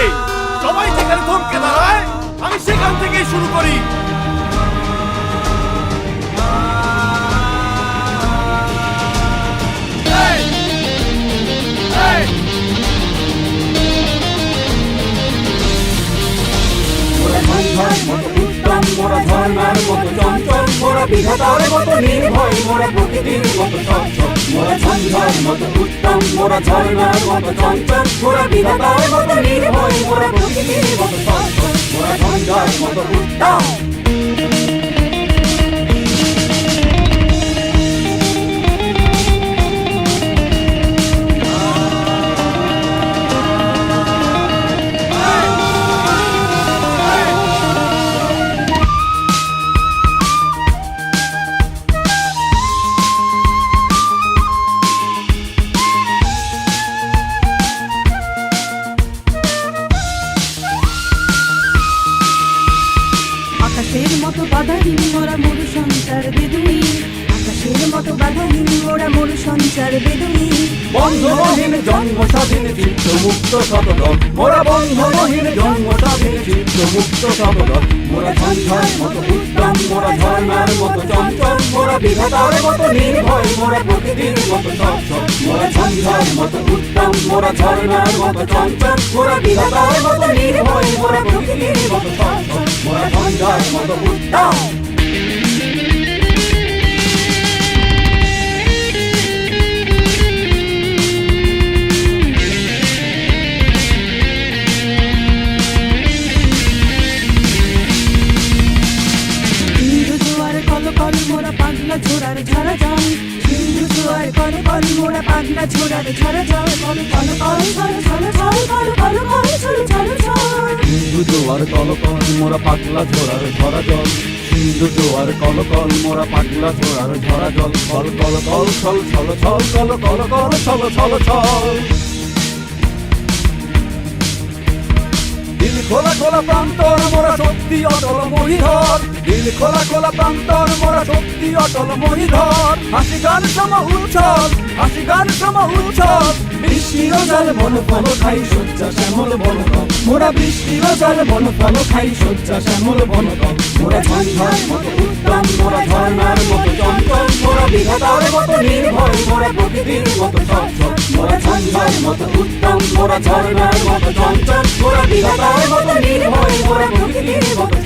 থাকে, সবাই যেখানে থমকে দাঁড়ায় আমি সেখান থেকেই শুরু করি। মোরা ঝর্ণার মতো চঞ্চল, মোরা বিধাতার মতো নির্ভয়, মোরা প্রকৃতির মতো সচ্ছল। মোরা ঝঞ্ঝার মতো উত্তম, মোরা ঝর্ণার মতো চঞ্চল, মোরা বিধাতার মতো নির্ভয়, মোরা প্রকৃতির মতো সচ্ছল। মোরা ঝঞ্ঝার মতো উত্তম। আকাশের মতো বাধাহীন মোরা মরু সঞ্চার বেদুই, আকাশের মতো বাধাহীন মোরা মরু সঞ্চার বেদুই। বন্ধনহীন জন্ম স্বাধীন চিত্ত মুক্ত শতদল, মোরা বন্ধনহীন জন্ম স্বাধীন চিত্ত মুক্ত শতদল। মোরা ঝঞ্ঝার মতো উত্তম, মোরা ঝর্ণার মতো চঞ্চল, মোরা বিধাতার মতো নির্ভয়, মোরা প্রকৃতির মতো সচ্ছল। মোরা ঝঞ্ঝার মতো উত্তম, মোরা ঝর্ণার মতো চঞ্চল, মোরা বিধাতার মতো নির্ভয়, মোরা প্রকৃতির মতো সচ্ছল। মোরা ঝঞ্ঝার মতো উত্তম। মোরা পাগলা ঝোড়ার ঝরা জল, সিন্ধু জোয়ার কল কল মোরা পাগলা ঝোড়ার ঝরা জল। কল কল কল ছল ছল ছল কল কল কল ছল ছল ছল। সিন্ধু জোয়ার কলকল মোরা পাগলা ঝোড়ার ঝরা জল, সিন্ধু জোয়ার কলকল মোরা পাগলা ঝোড়ার ঝরা জল। কল কল কল ছল ছল ছল কল কল কল ছল ছল ছল। দিল খোলা খোলা প্রান্তর মোরা শক্তি অটল মহিধর, দিল খোলা খোলা প্রান্তর মোরা শক্তি অটল মহিধর। হাসি গান সম উচ্ছল, হাসি গান সম উচ্ছল। বৃষ্টির জল বন ফল খাই শয্যা শ্যামল বনতল, মোরা বৃষ্টির জল বন ফল খাই শয্যা শ্যামল বনতল। মোরা ঝঞ্ঝার মতো উত্তম, মোরা ঝর্ণার মতো চঞ্চল, মোরা বিধাতার মতো নির্ভয়, মোরা প্রকৃতির মতো সচ্ছল। মোরা ঝঞ্ঝার মতো উত্তম, মোরা ঝর্ণার মতো চঞ্চল, মোরা বিধাতার মতো নির্ভয়, মোরা প্রকৃতির মতো